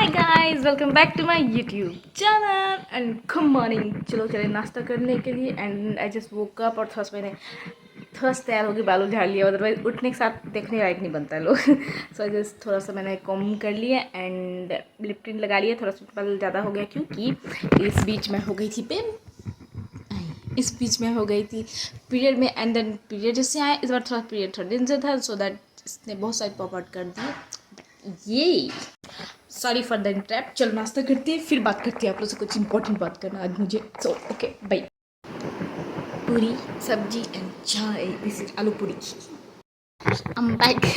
Hi guys, welcome back to my YouTube channel and good morning. चलो चले नाश्ता करने के लिए। And I just woke up और थोड़ा सा तैयार होकर बालों झाड़ लिया, अदरवाइज उठने के साथ देखने लायक नहीं बनता है लोग। सो जस्ट थोड़ा सा मैंने कॉम कर लिया एंड लिप टिंट लगा लिया। थोड़ा सा बाल ज़्यादा हो गया क्योंकि इस बीच में हो गई थी पीरियड में। एंड देन पीरियड जैसे आए, इस बार थोड़ा पीरियड थोड़ा दिन से था, सो दैट इसने बहुत सारे पॉप आउट कर दिए। ये सॉरी फॉर द इंटरप्ट। चलो नाश्ता करते हैं, फिर बात करते हैं। आप लोग से कुछ इंपॉर्टेंट बात करना आज मुझे। So okay bye. पूरी सब्जी एंड चाय। दिस इज आलू पूरी। I'm back.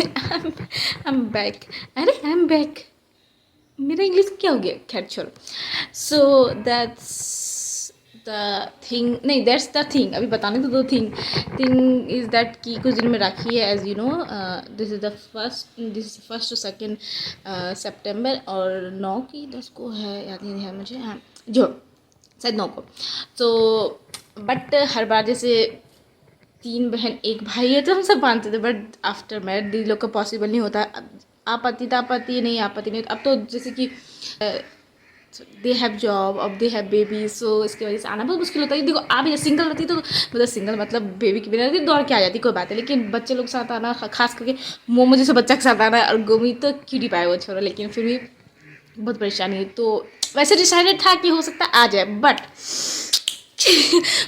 I'm back. अरे I'm back. मेरा इंग्लिश क्या हो गया? खैर छोड़ो। सो दैट्स द थिंग, नहीं दैट्स द थिंग। अभी बताने तो दो थिंग इज़ दैट कि कुछ दिन में राखी है, as you know. This is first to second सितंबर और 9 की 10 को है, याद नहीं है मुझे। हाँ जो शायद 9 को। तो बट हर बार जैसे 3 बहन 1 भाई है तो हम सब मानते थे, बट आफ्टर मैरिज दी लोग का पॉसिबल नहीं होता। आ पाती था, आती नहीं आ पाती नहीं। अब तो जैसे कि दे हैव जॉब, अब दे हैव बेबी, सो इसकी वजह से आना बहुत मुश्किल होता है। देखो आप जब सिंगल रहती तो मतलब सिंगल मतलब बेबी की बिना रहती दौड़ के आ जाती, कोई बात है। लेकिन बच्चे लोग के साथ आना, खास करके मोमो जैसे बच्चा के साथ आना, और गोमी तो क्यूटी पाए वो छोरा, लेकिन फिर भी बहुत परेशानी है। तो वैसे डिसाइडेड था कि हो सकता है आ जाए, बट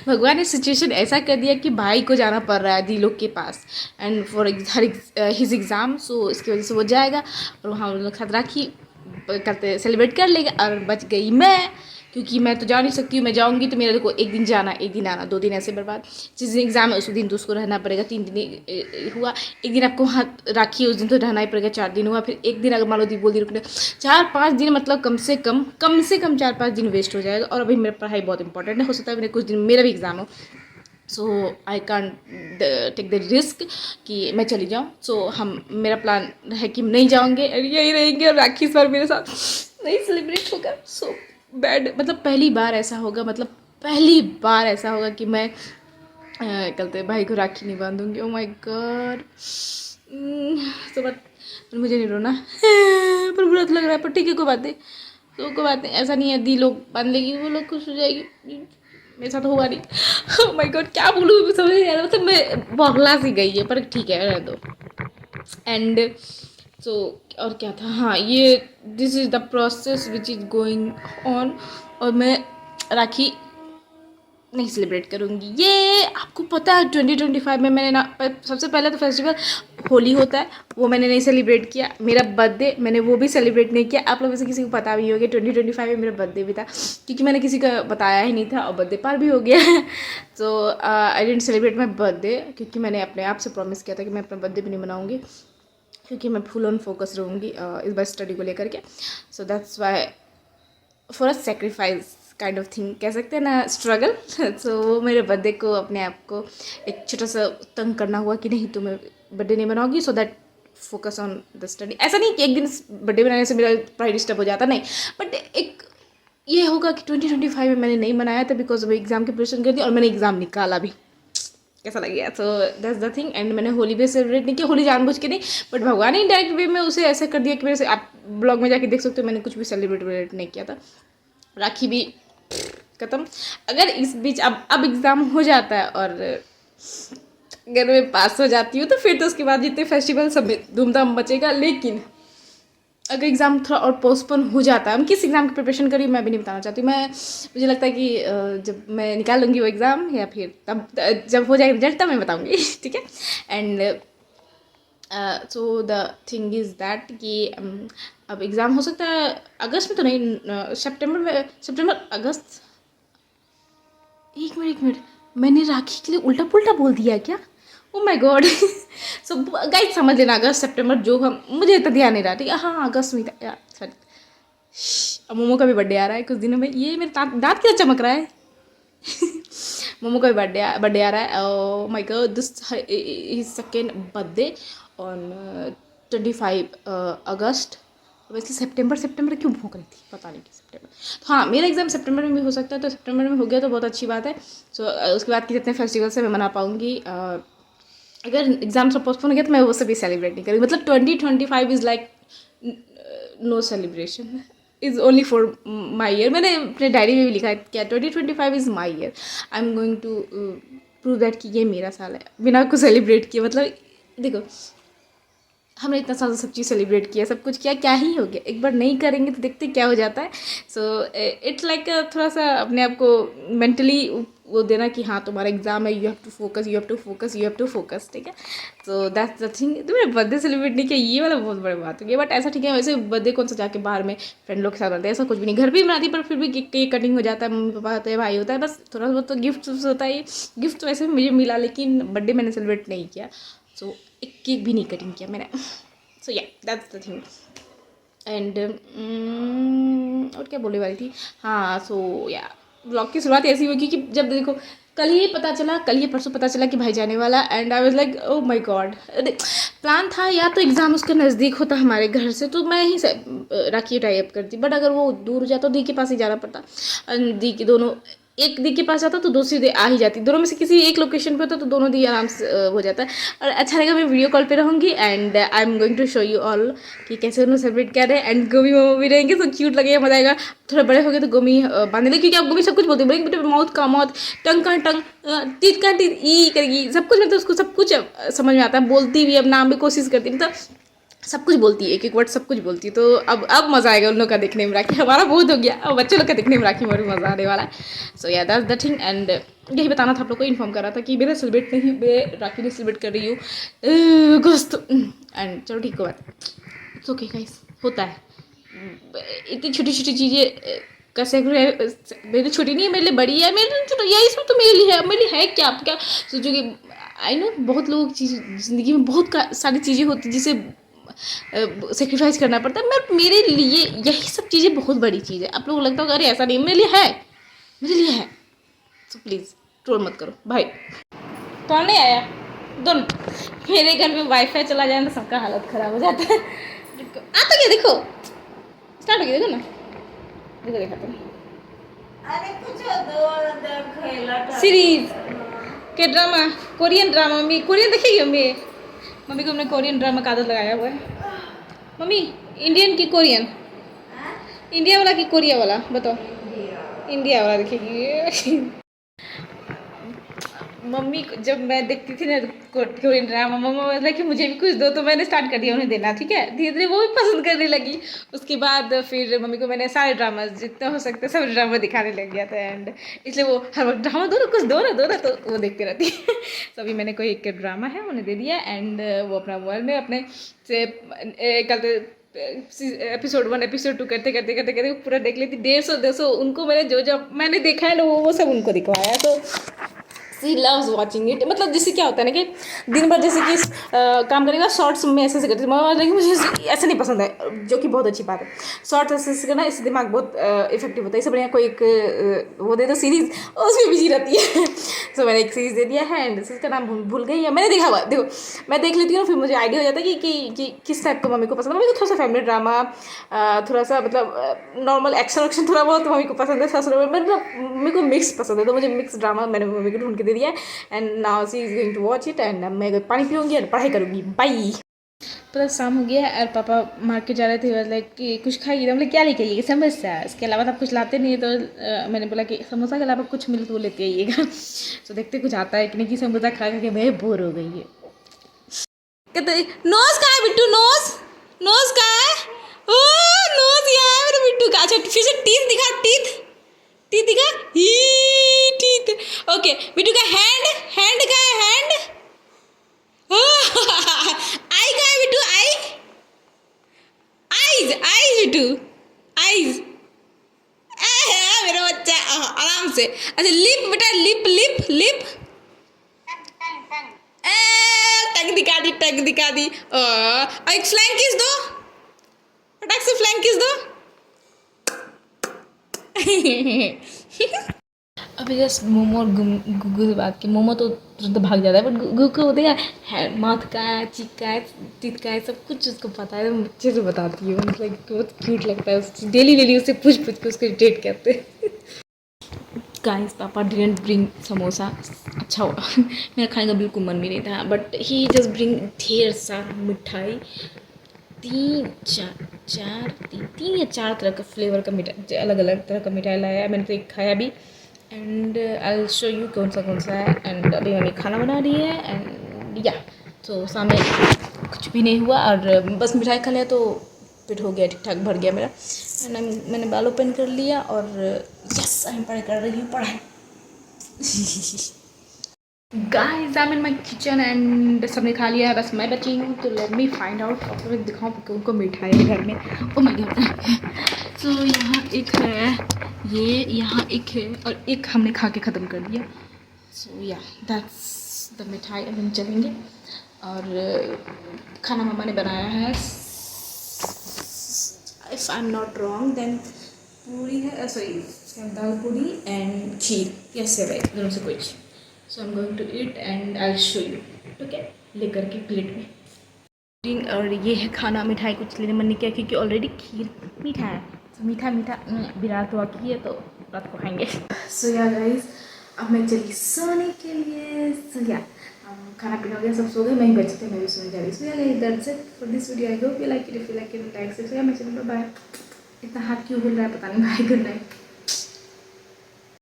भगवान ने सिचुएशन ऐसा कर दिया कि भाई को जाना पड़ रहा है दी लोग के पास एंड फॉर हिज एग्ज़ाम। सो इसकी वजह से वो जाएगा और वहाँ उन लोग के साथ राखी करते सेलिब्रेट कर लेगा। और बच गई मैं, क्योंकि मैं तो जा नहीं सकती हूँ। मैं जाऊँगी तो मेरा देखो 1 दिन जाना 1 दिन आना, 2 दिन ऐसे बर्बाद। जिस दिन एग्ज़ाम है उस दिन तो उसको रहना पड़ेगा। 3 दिन हुआ, 1 दिन आपको वहाँ राखी है उस दिन तो रहना ही पड़ेगा। 4 दिन हुआ, फिर 1 दिन अगर मान लो दी बोल दी रुकने, 4-5 दिन मतलब कम से कम 4-5 दिन वेस्ट हो जाएगा। और अभी मेरी पढ़ाई बहुत इंपॉर्टेंट है, हो सकता है मेरे कुछ दिन मेरा भी एग्ज़ाम हो। So I can't take the risk कि मैं चली जाऊँ। सो मेरा प्लान है कि नहीं जाऊँगे और यही रहेंगे, और राखी इस बार मेरे साथ नहीं सेलिब्रेट होगा। सो बैड, मतलब पहली बार ऐसा होगा, कि मैं कल भाई को राखी नहीं बांधूंगी। Oh my God. तो बट मुझे नहीं रोना पर बुरा तो लग रहा है, पर ठीक है कोई बात नहीं। तो कोई बात नहीं, ऐसा नहीं है दी लोग बांध लेगी, वो लोग खुश हो जाएगी। मेरे साथ होगा नहीं। ओह माय गॉड, क्या बोलूँ समझ नहीं आ रहा। मतलब मैं बौखला सी गई है, पर ठीक है रहने दो। एंड सो और क्या था, हाँ ये this is the process which is going on. और मैं राखी नहीं सेलिब्रेट करूँगी। ये आपको पता है 2025 में मैंने ना सबसे पहले तो फेस्टिवल होली होता है, वो मैंने नहीं सेलिब्रेट किया। मेरा बर्थडे मैंने वो भी सेलिब्रेट नहीं किया। आप लोगों में से किसी को पता भी होगा 2025 में मेरा बर्थडे भी था, क्योंकि मैंने किसी को बताया ही नहीं था और बर्थडे पार भी हो गया। तो आई डेंट सेलिब्रेट माई बर्थडे, क्योंकि मैंने अपने आप से प्रॉमिस किया था कि मैं अपना बर्थडे भी नहीं मनाऊँगी, क्योंकि मैं फुल ऑन फोकस रहूँगी इस बार स्टडी को लेकर के। So that's why for a sacrifice kind of thing कह सकते हैं ना, स्ट्रगल। सो वो मेरे बर्थडे को अपने आप को एक छोटा सा तंग करना हुआ कि नहीं तो मैं बर्थडे नहीं बनाऊँगी, so that focus on the study. ऐसा नहीं कि एक दिन बर्थडे बनाने से मेरा पढ़ाई डिस्टर्ब हो जाता, नहीं, बट एक ये होगा कि 2025 में मैंने नहीं बनाया था बिकॉज वो एग्ज़ाम की प्रिपरेशन कर दी और मैंने एग्ज़ाम निकाला भी। कैसा लग गया? सो दैट्स द थिंग। एंड मैंने होली भी सेलिब्रेट नहीं किया, होली जानबूझ के नहीं, बट भगवान ने डायरेक्ट वे में उसे ऐसा कर दिया कि मेरे से आप ब्लॉग में जाके देख सकते हो, मैंने कुछ भी सेलिब्रेट नहीं किया था। राखी भी ख़त्म। अगर इस बीच अब एग्ज़ाम हो जाता है और अगर मैं पास हो जाती हूँ तो फिर तो उसके बाद जितने फेस्टिवल सब धूमधाम बचेगा। लेकिन अगर एग्ज़ाम थोड़ा और पोस्टपोन हो जाता है, हम किस एग्ज़ाम की प्रिपरेशन करी मैं भी नहीं बताना चाहती। मुझे लगता है कि जब मैं निकाल लूँगी वो एग्ज़ाम, या फिर तब जब हो जाएगा रिजल्ट तब मैं बताऊँगी। ठीक है। And so the thing is that कि अब एग्ज़ाम हो सकता है अगस्त में, तो नहीं सितंबर अगस्त। एक मिनट, मैंने राखी के लिए उल्टा पुल्टा बोल दिया क्या? ओ माय गॉड। सो गाइस समझ लेना, अगस्त सितंबर जो हम, मुझे इतना ध्यान नहीं रहा। ठीक है, हाँ अगस्त में था यार, सॉरी। अब मोमो का भी बर्थडे आ रहा है कुछ दिनों में। ये मेरे दांत क्या चमक रहा है। मोमो का भी बर्थडे आ रहा है। Oh my God, this his second birthday on 25 अगस्त। वैसे सितंबर क्यों भूख रही थी पता नहीं कि सितंबर। तो हाँ मेरा एग्ज़ाम सितंबर में भी हो सकता है, तो सितंबर में हो गया तो बहुत अच्छी बात है। सो उसके बाद के जितने फेस्टिवल से मैं मना पाऊँगी। अगर एग्ज़ाम सब पोस्टपोन हो गया तो मैं वो सभी सेलिब्रेट नहीं करूँगी। मतलब 2025 is like no celebration. Is only for my year. मैंने अपने डायरी में भी लिखा है क्या 2025 is my year. I am going to prove that कि ये मेरा साल है बिना कुछ सेलिब्रेट किए। मतलब देखो, हमने इतना साल सब चीज़ सेलिब्रेट किया, सब कुछ किया, क्या ही हो गया, एक बार नहीं करेंगे तो देखते क्या हो जाता है। सो इट्स लाइक थोड़ा सा अपने आप को मेंटली वो देना कि हाँ तुम्हारा एग्जाम है, you have to focus, you have to focus, you have to focus, ठीक है। So that's the thing. तो मेरा बर्थडे सेलिब्रेट नहीं किया, ये वाला बहुत बड़ी बात हो गई। बट ऐसा ठीक है, वैसे बर्थडे कौन सा जाके बाहर में फ्रेंड लोग के साथ बनते हैं, ऐसा कुछ भी नहीं, घर भी बनाती, पर फिर भी केक कटिंग हो जाता है, मम्मी पापा होते हैं, भाई होता है, बस थोड़ा बहुत तो गिफ्ट होता है। गिफ्ट तो वैसे भी मुझे मिला, लेकिन बर्थडे मैंने सेलिब्रेट नहीं किया। सो एक केक भी नहीं कटिंग किया मैंने। सो या दैट्स द थिंग। एंड और क्या बोलने वाली थी, हाँ। सो या ब्लॉग की शुरुआत ऐसी हुई कि जब देखो कल ही परसों पता चला कि भाई जाने वाला। And I was like oh my God. Plan था या तो एग्ज़ाम उसके नज़दीक होता हमारे घर से तो मैं ही से राखी टाई अप करती, बट अगर वो दूर जाता तो दी के पास ही जाना पड़ता। दी के दोनों, एक दी के पास जाता तो दूसरी दी आ ही जाती, दोनों में से किसी एक लोकेशन पे होता तो दोनों दी आराम से हो जाता है। और अच्छा रहेगा, मैं वीडियो कॉल पे रहूँगी and I am going to show you all कि कैसे उन्होंने सेलिब्रेट कर रहे हैं। एंड गोमी मोमो भी रहेंगे, तो क्यूट लगेगा, मजा आएगा। थोड़ा बड़े हो गए तो गोमी बांधने लगे, क्योंकि आप गोमी सब कुछ बोलते हैं, बेटे माउथ का माउथ, टंग का टंग, टीथ का टीथ, ई करेगी, सब कुछ, मतलब उसको सब कुछ समझ में आता है, बोलती भी, अब नाम भी कोशिश करती, मतलब सब कुछ बोलती है, एक एक वर्ड सब कुछ बोलती है। तो अब मज़ा आएगा उन लोग का देखने में राखी, हमारा बहुत हो गया, अब बच्चे लोग का देखने में राखी में मज़ा आने वाला है। सो या दैट्स द थिंग। एंड यही बताना था आप लोग को, इन्फॉर्म कर रहा था कि मेरा सेलिब्रेट नहीं, मैं राखी नहीं सेलिब्रेट कर रही हूँ अगस्त। एंड चलो ठीक है, बात इट्स ओके गाइस, होता है। इतनी छोटी छोटी चीज़ें का सेलिब्रेट मेरी छोटी नहीं है, मेरे लिए बड़ी है, मेरे लिए छोटी, यही सब तो मेरे लिए है, मेरे लिए है क्या, आप क्या सोचोगे। आई नो बहुत लोग चीज़ ज़िंदगी में बहुत सारी चीज़ें होती जिसे सेक्रीफाइस करना पड़ता है, बट मेरे लिए यही सब चीज़ें बहुत बड़ी चीज़ है। आप लोगों को लगता होगा अरे ऐसा नहीं, मेरे लिए है, मेरे लिए है। तो प्लीज़ ट्रोल मत करो भाई। कौन नहीं आया दोनों, मेरे घर में वाईफाई चला जाए तो सबका हालत ख़राब हो जाता है। आ तो क्या, देखो स्टार्ट हो गया, देखो ना, देखो देखा तुम सीरीज के drama, Korean drama. Mummy Korean देखेगी, मम्मी को हमने कोरियन ड्रामा का आदत लगाया हुआ है। मम्मी इंडियन की कोरियन, इंडिया वाला कि कोरिया वाला बताओ। इंडिया वाला देखेगी। मम्मी जब मैं देखती थी ना कोरियन ड्रामा, मम्मा बोला कि मुझे भी कुछ दो, तो मैंने स्टार्ट कर दिया उन्हें देना, ठीक है। धीरे धीरे वो भी पसंद करने लगी। उसके बाद फिर मम्मी को मैंने सारे ड्रामा जितना हो सकते सब ड्रामा दिखाने लग गया था। एंड इसलिए वो हर वक्त ड्रामा दो ना, कुछ दो ना तो वो देखते रहती है। तो अभी मैंने कोई एक ड्रामा है उन्हें दे दिया। एंड वो अपना मोबाइल में अपने से कल एपिसोड 1 एपिसोड 2 करते पूरा देख लेती। 150 उनको मैंने जो मैंने देखा है ना वो सब उनको दिखवाया। तो सी लव्स वॉचिंग इट। मतलब जैसे क्या होता है ना कि दिन भर जैसे कि काम करेगा शॉर्ट्स में ऐसे करती है, लेकिन मुझे ऐसे नहीं पसंद है, जो कि बहुत अच्छी बात है। शॉर्ट्स ऐसे करना, इससे दिमाग बहुत इफेक्टिव होता है। इससे बढ़िया कोई एक वो दे दो सीरीज़, उसमें बिजी रहती है। सो मैंने एक सीरीज़ दे दिया है एंड इसका नाम भूल गई है, मैंने देखा हुआ। देखो मैं देख लेती हूँ, फिर मुझे आइडिया हो जाता है कि किस टाइप का मम्मी को पसंद है। मम्मी को थोड़ा सा फैमिली ड्रामा, थोड़ा सा मतलब नॉर्मल एक्शन थोड़ा बहुत मम्मी को पसंद है, मतलब मम्मी को मिक्स पसंद है। तो मुझे मिक्स ड्रामा मैंने मम्मी को ढूंढ के दे दिया and now she is going to watch it. एंड मैं पानी पीऊँगी और पढ़ाई करूँगी, बाई। पता शाम हो गया और पापा मार्केट जा रहे थे, लाइक कि कुछ खाएगी, तो हम लोग क्या लेके आइएगा, समोसा, इसके अलावा आप कुछ लाते नहीं है। तो मैंने बोला कि समोसा के अलावा कुछ मिले तो वो लेते आइएगा। तो देखते कुछ आता है कि नहीं, कि समोसा खा के मैं बोर हो गई है। कहते नोज कहाँ है बिट्टू, नोज कहाँ है, ओ नोज यहाँ है मेरे बिट्टू का। अच्छा फिर से टीथ दिखा, टीथ दिखा, टीथ। ओके बिट्टू का हैंड कहाँ है, हैंड। आई कहाँ है बिट्टू, आईज बिट्टू, आईज। मेरा बच्चा आराम से। अच्छा लिप बेटा, लिप टंग दिखा दी। एक फ्लैंक किस दो, फटाक से फ्लैंक किस दो। अभी जस्ट मोमो और गुगू से बात की। मोमो तो तुरंत भाग जाता है, बट गुगू को होता है माउथ का है, चीक का है, टीथ का है, सब कुछ उसको पता है। मैं अच्छे से बताती हूँ, मतलब बहुत क्यूट लगता है। डेली उससे पूछ के उसको इरिटेट करते हैं। गाइस पापा डिडंट ब्रिंग समोसा, अच्छा हुआ। मेरा खाने का बिल्कुल मन भी नहीं था, बट ही जस्ट ब्रिंग ढेर सारा मिठाई। तीन या चार तरह का फ्लेवर का मिठाई, अलग अलग तरह का मिठाई लाया है। मैंने तो एक खाया भी, and I will show you कौन सा है। एंड अभी मम्मी खाना बना रही है, एंड या तो सामने कुछ भी नहीं हुआ, और बस मिठाई खा लिया तो पेट हो गया, ठीक ठाक भर गया मेरा। एंड मैंने बाल ओपन कर लिया, और यस आई एम पढ़ाई कर रही हूँ, पढ़ाई। Guys I am in my kitchen and सबने खा लिया है, बस मैं बची हूँ। तो लेट मी फाइंड आउट, आपको मैं दिखाऊँ उनको मिठाई है घर में। ओ माय गॉड। सो यहाँ एक है, ये यहाँ एक है, और एक हमने खा के ख़त्म कर दिया। सो या दैट्स द मिठाई। अब हम चलेंगे, और खाना मम्मा ने बनाया है, if I am not wrong then पूरी है, सॉरी दाल पूरी एंड खीर या सेवई, दोनों से कुछ। So I am going to eat and I will show you, ठीक है, लेकर के प्लेट में। और ये है खाना, मिठाई कुछ लेने मन नहीं किया क्योंकि ऑलरेडी खीर मीठा है, तो मीठा अभी रात हुआ की है, तो रात को खाएंगे। सो या गाइस, अब मैं चली सोने के लिए। सो या खाना पीना हो गया, सब सो गए, मैं ही बचते, मैं भी सोने जा रही। So yeah guys, that's it for this video. I hope you like it. If you like it like, subscribe. मैं चैनल पर बाय। इतना हाथ क्यों हिल रहा है पता नहीं। Bye, good night.